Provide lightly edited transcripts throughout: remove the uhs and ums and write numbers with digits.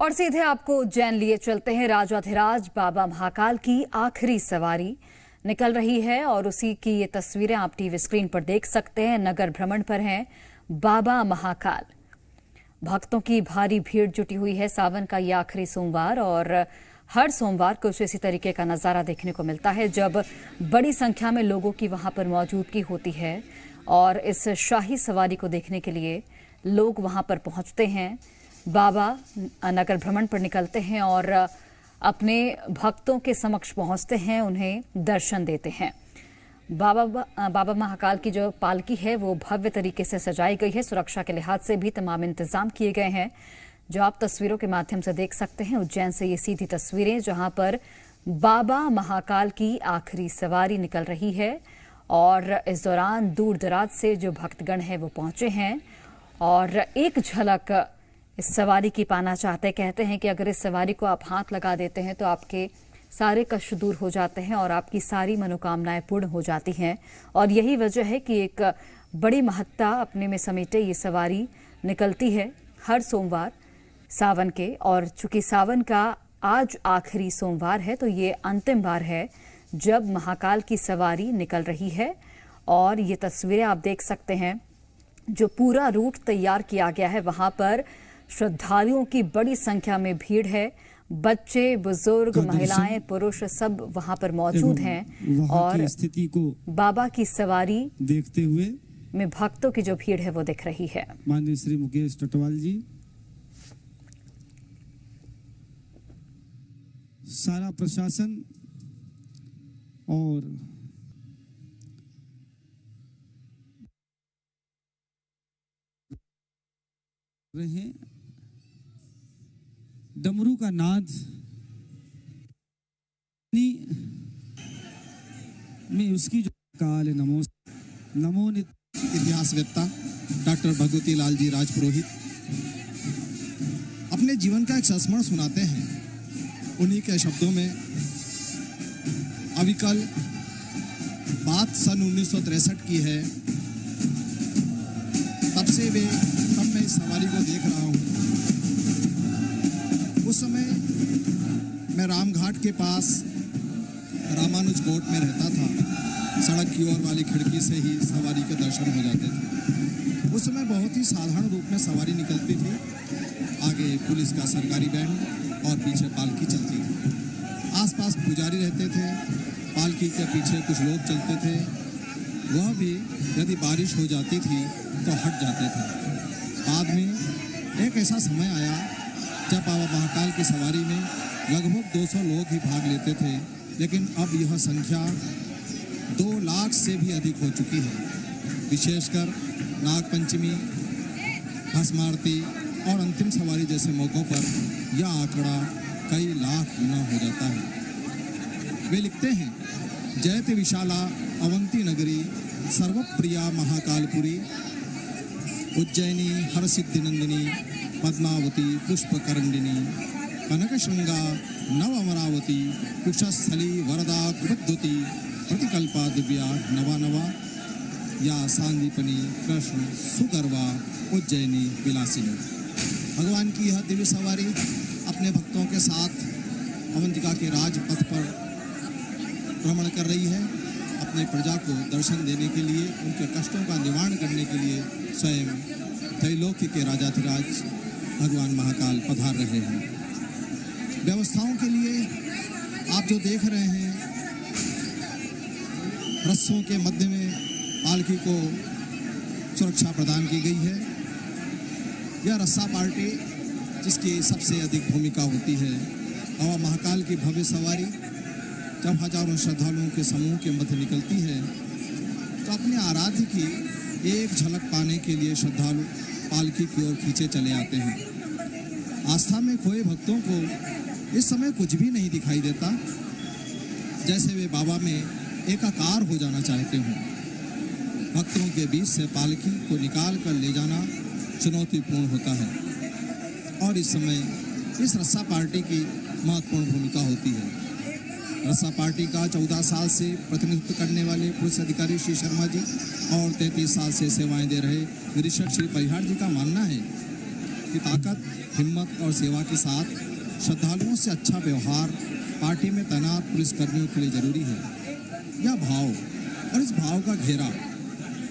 और सीधे आपको उज्जैन लिए चलते हैं। राजाधिराज बाबा महाकाल की आखिरी सवारी निकल रही है और उसी की ये तस्वीरें आप टीवी स्क्रीन पर देख सकते हैं। नगर भ्रमण पर हैं बाबा महाकाल। भक्तों की भारी भीड़ जुटी हुई है। सावन का ये आखिरी सोमवार और हर सोमवार को इसी तरीके का नजारा देखने को मिलता है जब बड़ी संख्या में लोगों की वहां पर मौजूदगी होती है और इस शाही सवारी को देखने के लिए लोग वहां पर पहुंचते हैं। बाबा नगर भ्रमण पर निकलते हैं और अपने भक्तों के समक्ष पहुंचते हैं, उन्हें दर्शन देते हैं। बाबा महाकाल की जो पालकी है वो भव्य तरीके से सजाई गई है। सुरक्षा के लिहाज से भी तमाम इंतजाम किए गए हैं, जो आप तस्वीरों के माध्यम से देख सकते हैं। उज्जैन से ये सीधी तस्वीरें जहां पर बाबा महाकाल की आखिरी सवारी निकल रही है और इस दौरान दूर दराज से जो भक्तगण हैं वो पहुंचे हैं और एक झलक इस सवारी की पाना चाहते। कहते हैं कि अगर इस सवारी को आप हाथ लगा देते हैं तो आपके सारे कष्ट दूर हो जाते हैं और आपकी सारी मनोकामनाएं पूर्ण हो जाती हैं। और यही वजह है कि एक बड़ी महत्ता अपने में समेटे ये सवारी निकलती है हर सोमवार सावन के। और चूंकि सावन का आज आखिरी सोमवार है तो ये अंतिम बार है जब महाकाल की सवारी निकल रही है। और ये तस्वीरें आप देख सकते हैं, जो पूरा रूट तैयार किया गया है वहां पर श्रद्धालुओं की बड़ी संख्या में भीड़ है। बच्चे, बुजुर्ग, महिलाएं, पुरुष सब वहां पर मौजूद हैं और स्थिति को बाबा की सवारी देखते हुए में भक्तों की जो भीड़ है वो दिख रही है। माननीय श्री मुकेश टटवाल जी, सारा प्रशासन और रहे डमरू का नाद में उसकी जो काल नमो इतिहासवेत्ता डॉक्टर भगवती लाल जी राजपुरोहित अपने जीवन का एक संस्मरण सुनाते हैं। उन्हीं के शब्दों में अविकल बात सन 1963 की है। तब मैं इस सवारी को देख रहा हूँ। उस समय मैं रामघाट के पास रामानुज कोर्ट में रहता था। सड़क की ओर वाली खिड़की से ही सवारी के दर्शन हो जाते थे। उस समय बहुत ही साधारण रूप में सवारी निकलती थी। आगे पुलिस का सरकारी बैंड और पीछे पालकी चलती थी। आसपास पुजारी रहते थे। पालकी के पीछे कुछ लोग चलते थे। वह भी यदि बारिश हो जाती थी तो हट जाते थे। बाद में एक ऐसा समय आया जब बाबा महाकाल की सवारी में लगभग 200 लोग ही भाग लेते थे, लेकिन अब यह संख्या 2 लाख से भी अधिक हो चुकी है। विशेषकर नागपंचमी, भस्मारती और अंतिम सवारी जैसे मौक़ों पर यह आंकड़ा कई लाख गुना हो जाता है। वे लिखते हैं, जयति विशाला अवंती नगरी सर्वप्रिया महाकालपुरी, उज्जैनी हरसिद्धिनंदिनी पद्मावती पुष्पकरंडिनी, कनकशृंगा नव अमरावती कुशस्थली वरदा कुबद्वती प्रतिकल्पा दिव्या नवा नवा, या सांदीपनी कृष्ण सुगर्वा उज्जैनी विलासिनी। भगवान की यह दिव्य सवारी अपने भक्तों के साथ अवंतिका के राजपथ पर भ्रमण कर रही है। अपने प्रजा को दर्शन देने के लिए, उनके कष्टों का निवारण करने के लिए स्वयं त्रैलोक्य के राजाधिराज भगवान महाकाल पधार रहे हैं। व्यवस्थाओं के लिए आप जो देख रहे हैं, रस्सों के मध्य में पालकी को सुरक्षा प्रदान की गई है। यह रस्सा पार्टी जिसकी सबसे अधिक भूमिका होती है। और महाकाल की भव्य सवारी जब हजारों श्रद्धालुओं के समूह के मध्य निकलती है तो अपने आराध्य की एक झलक पाने के लिए श्रद्धालु पालकी की ओर खींचे चले आते हैं। आस्था में खोए भक्तों को इस समय कुछ भी नहीं दिखाई देता, जैसे वे बाबा में एकाकार हो जाना चाहते हों। भक्तों के बीच से पालकी को निकाल कर ले जाना चुनौतीपूर्ण होता है और इस समय इस रस्सा पार्टी की महत्वपूर्ण भूमिका होती है। रस्सा पार्टी का 14 साल से प्रतिनिधित्व करने वाले पुलिस अधिकारी श्री शर्मा जी और 33 साल से सेवाएं दे रहे निरीक्षक श्री परिहार जी का मानना है की ताकत, हिम्मत और सेवा के साथ श्रद्धालुओं से अच्छा व्यवहार पार्टी में तैनात पुलिसकर्मियों के लिए जरूरी है। यह भाव और इस भाव का घेरा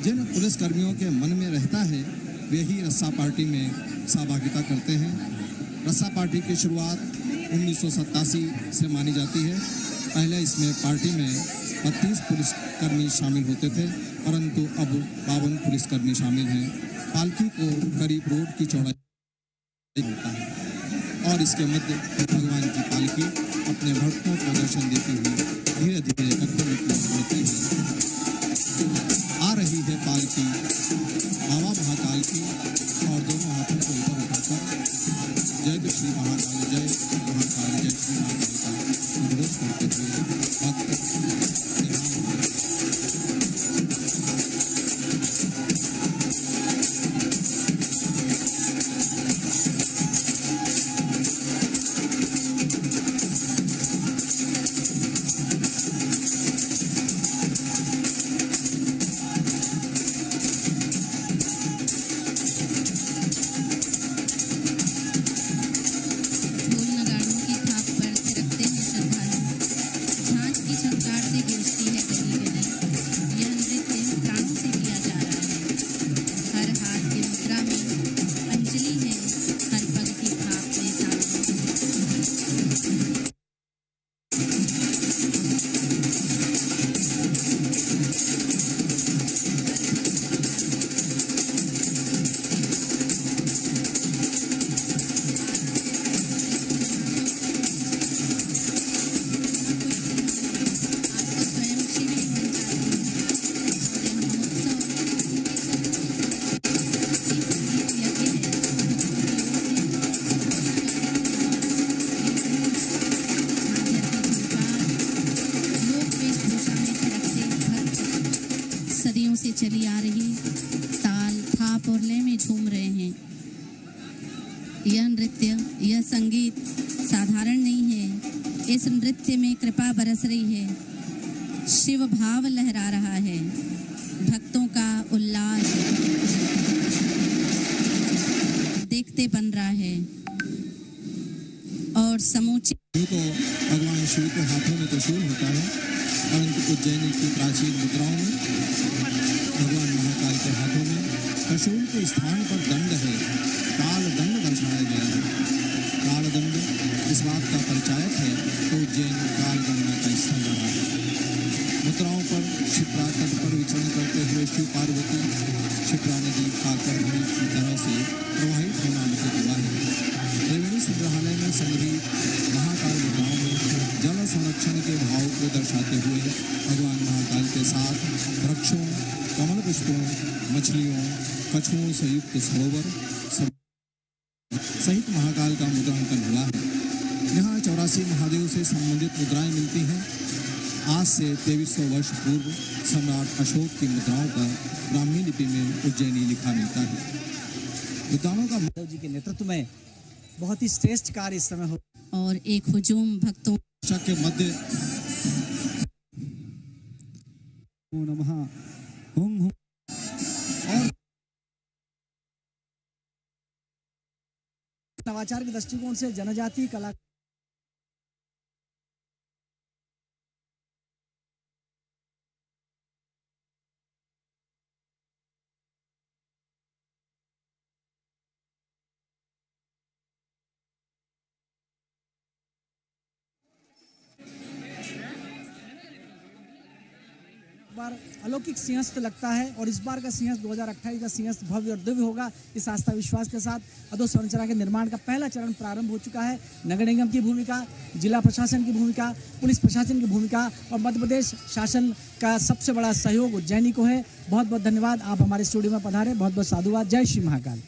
जिन पुलिसकर्मियों के मन में रहता है वे ही रस्सा पार्टी में सहभागिता करते हैं। रस्सा पार्टी की शुरुआत 1987 से मानी जाती है। पहले इसमें पार्टी में 32 पुलिसकर्मी शामिल होते थे, परंतु अब 52 पुलिसकर्मी शामिल हैं। पालकी को करीब रोड की चौड़ाई होता है और इसके मध्य भगवान की पालकी अपने भक्तों को दर्शन देती हुई धीरे धीरे कटघरे की ओर बढ़ती है। आ रही है पालकी बाबा महाकाल की और दोनों हाथों को ऊपर उठाकर जय श्री महाकाल, जय महाकाल, जय श्री महाकाल का उद्घोष करते हुए भक्त से चली आ रही ताल, थाप और लय में झूम रहे हैं। यह नृत्य, यह संगीत साधारण नहीं है। इस नृत्य में कृपा बरस रही है, शिव भाव लहरा रहा है, भक्तों का उल्लास देखते बन रहा है और समूचे तो भगवान शिव के हाथों में त्रिशूल होता है, परंतु उज्जैनी की प्राचीन मुद्राओं में भगवान महाकाल के हाथों में त्रिशूल के स्थान पर दंड है, काल दंड दर्शाया गया है। काल दंड इस बात का परिचायक है तो उज्जैन काल गंगा का स्थल रहा है। मुद्राओं पर क्षिप्रा तट पर विचरण करते हुए शिव पार्वती क्षिप्रा नदी काकरभूमि की तरह से प्रवाहित होना मुझे हुआ है। त्रिवेणी संग्रहालय में संग्रहित महाकाल मुद्राओं में जल संरक्षण के भाव को दर्शाते हुए भगवान महाकाल के साथ वृक्षों, कमल पुष्पों, मछलियों, कछुओं से युक्त सरोवर सहित महाकाल का मुद्रांकन हुआ है। यहाँ 84 महादेव से संबंधित मुद्राएं मिलती हैं। आज से 2300 वर्ष पूर्व सम्राट अशोक की मुद्राओं पर ब्राह्मी लिपि में उज्जैनी लिखा मिलता है। विद्वानों का महादेव जी के नेतृत्व में बहुत ही श्रेष्ठ कार्य इस समय हो और एक हुजूम भक्तों के मध्य नमः हुम और नवाचार के दृष्टिकोण से जनजातीय कला बार अलौकिक सिंहस्थ लगता है और इस बार का सिंहस्थ 2028 का सिंहस्थ भव्य और दिव्य होगा। इस आस्था विश्वास के साथ अधो संरचना के निर्माण का पहला चरण प्रारंभ हो चुका है। नगर निगम की भूमिका, जिला प्रशासन की भूमिका, पुलिस प्रशासन की भूमिका और मध्य प्रदेश शासन का सबसे बड़ा सहयोग उज्जैनी को है। बहुत बहुत धन्यवाद, आप हमारे स्टूडियो में पधारे, बहुत बहुत साधुवाद। जय श्री महाकाल।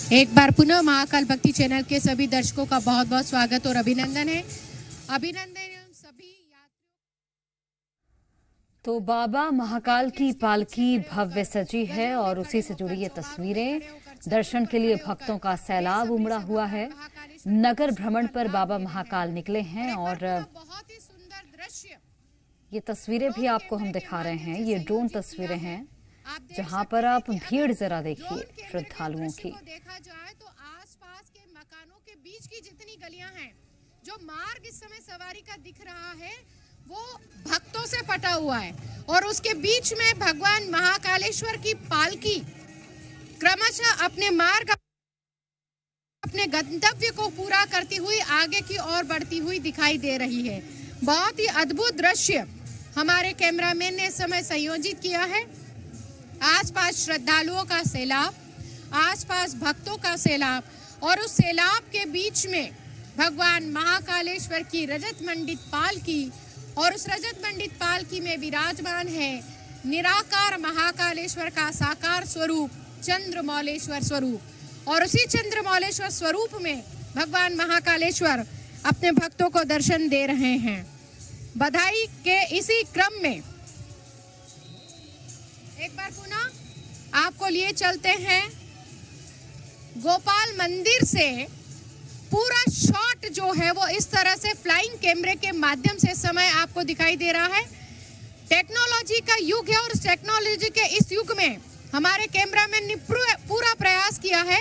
एक बार पुनः महाकाल भक्ति चैनल के सभी दर्शकों का बहुत बहुत स्वागत और अभिनंदन है। अभिनंदन सभी तो बाबा महाकाल की पालकी भव्य सजी है और उसी से जुड़ी ये तस्वीरें। दर्शन के लिए भक्तों का सैलाब उमड़ा हुआ है। नगर भ्रमण पर बाबा महाकाल निकले हैं और बहुत ही सुंदर दृश्य ये तस्वीरें भी आपको हम दिखा रहे हैं। ये ड्रोन तस्वीरें हैं जहां पर आप भीड़ जरा देखिए श्रद्धालुओं की। देखा जाए तो आसपास के मकानों के बीच की जितनी गलियां हैं, जो मार्ग इस समय सवारी का दिख रहा है वो भक्तों से पटा हुआ है और उसके बीच में भगवान महाकालेश्वर की पालकी क्रमशः अपने मार्ग, अपने गंतव्य को पूरा करती हुई आगे की ओर बढ़ती हुई दिखाई दे रही है। बहुत ही अद्भुत दृश्य हमारे कैमरामैन ने इस समय संयोजित किया है। आसपास श्रद्धालुओं का सैलाब, आसपास भक्तों का सैलाब और उस सैलाब के बीच में भगवान महाकालेश्वर की रजत मंडित पालकी और उस रजत मंडित पालकी में विराजमान है निराकार महाकालेश्वर का साकार स्वरूप चंद्रमौलेश्वर स्वरूप। और उसी चंद्रमौलेश्वर स्वरूप में भगवान महाकालेश्वर अपने भक्तों को दर्शन दे रहे हैं। बधाई के इसी क्रम में एक बार पुनः आपको लिए चलते हैं गोपाल मंदिर से। पूरा शॉट जो है वो इस तरह से फ्लाइंग कैमरे के माध्यम से समय आपको दिखाई दे रहा है। टेक्नोलॉजी का युग है और इस टेक्नोलॉजी के इस युग में हमारे कैमरामैन ने पूरा प्रयास किया है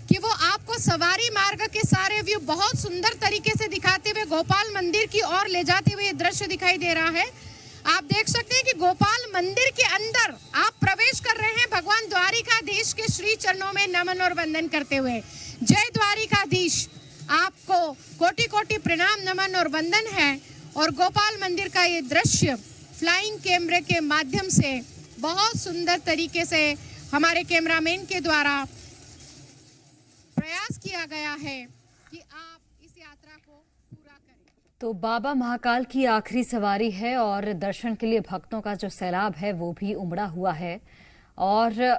कि वो आपको सवारी मार्ग के सारे व्यू बहुत सुंदर तरीके से दिखाते हुए गोपाल मंदिर की ओर ले जाते हुए दृश्य दिखाई दे रहा है। आप देख सकते हैं कि गोपाल मंदिर के अंदर आप प्रवेश कर रहे हैं भगवान द्वारिकाधीश के श्री चरणों में नमन और वंदन करते हुए। जय द्वारिकाधीश, आपको कोटि कोटि प्रणाम नमन और वंदन है। और गोपाल मंदिर का ये दृश्य फ्लाइंग कैमरे के माध्यम से बहुत सुंदर तरीके से हमारे कैमरामैन के द्वारा प्रयास किया गया है कि आप इस यात्रा को पूरा करें। तो बाबा महाकाल की आखिरी सवारी है और दर्शन के लिए भक्तों का जो सैलाब है वो भी उमड़ा हुआ है। और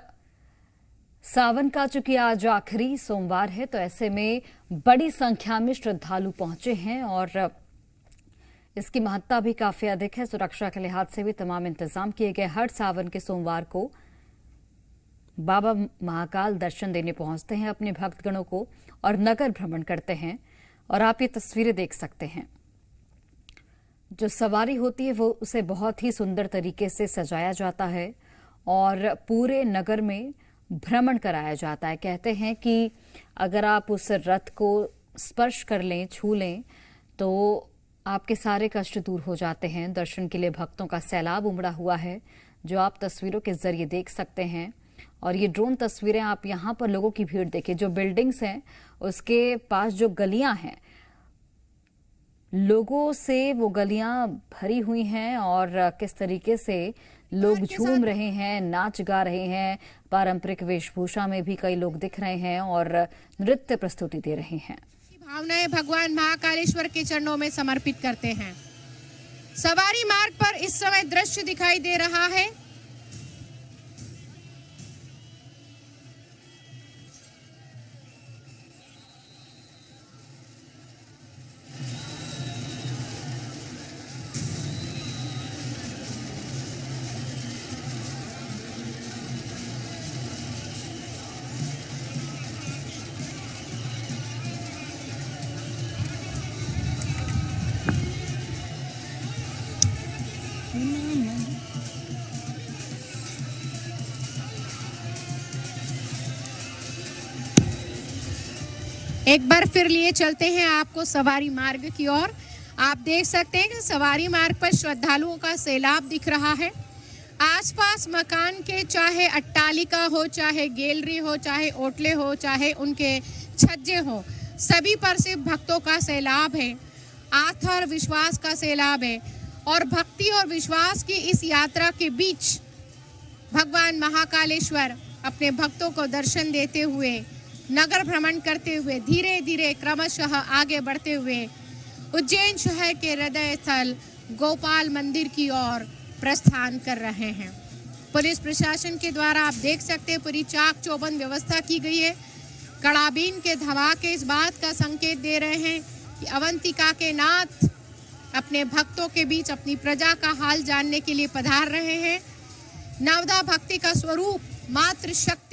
सावन का चूंकि आज आखिरी सोमवार है तो ऐसे में बड़ी संख्या में श्रद्धालु पहुंचे हैं और इसकी महत्ता भी काफी अधिक है। सुरक्षा के लिहाज से भी तमाम इंतजाम किए गए। हर सावन के सोमवार को बाबा महाकाल दर्शन देने पहुंचते हैं अपने भक्तगणों को और नगर भ्रमण करते हैं। और आप ये तस्वीरें देख सकते हैं, जो सवारी होती है वो उसे बहुत ही सुंदर तरीके से सजाया जाता है और पूरे नगर में भ्रमण कराया जाता है। कहते हैं कि अगर आप उस रथ को स्पर्श कर लें, छू लें, तो आपके सारे कष्ट दूर हो जाते हैं। दर्शन के लिए भक्तों का सैलाब उमड़ा हुआ है जो आप तस्वीरों के जरिए देख सकते हैं। और ये ड्रोन तस्वीरें आप यहाँ पर लोगों की भीड़ देखिए। जो बिल्डिंग्स हैं उसके पास जो गलियां हैं, लोगों से वो गलियां भरी हुई हैं और किस तरीके से लोग झूम रहे हैं, नाच गा रहे हैं। पारंपरिक वेशभूषा में भी कई लोग दिख रहे हैं और नृत्य प्रस्तुति दे रहे हैं। भावनाएं भगवान महाकालेश्वर के चरणों में समर्पित करते हैं। सवारी मार्ग पर इस समय दृश्य दिखाई दे रहा है। एक बार फिर लिए चलते हैं आपको सवारी मार्ग की ओर। आप देख सकते हैं कि सवारी मार्ग पर श्रद्धालुओं का सैलाब दिख रहा है। आसपास मकान के, चाहे अट्टालिका हो, चाहे गैलरी हो, चाहे ओटले हो, चाहे उनके छज्जे हो, सभी पर से भक्तों का सैलाब है। आस्था और विश्वास का सैलाब है। और भक्ति और विश्वास की इस यात्रा के बीच भगवान महाकालेश्वर अपने भक्तों को दर्शन देते हुए, नगर भ्रमण करते हुए, धीरे धीरे क्रमशः आगे बढ़ते हुए उज्जैन शहर के हृदय स्थल गोपाल मंदिर की ओर प्रस्थान कर रहे हैं। पुलिस प्रशासन के द्वारा आप देख सकते हैं पूरी चाक चौबंद व्यवस्था की गई है। कड़ाबीन के धमाके इस बात का संकेत दे रहे हैं कि अवंतिका के नाथ अपने भक्तों के बीच अपनी प्रजा का हाल जानने के लिए पधार रहे हैं। नवदा भक्ति का स्वरूप मातृ शक्ति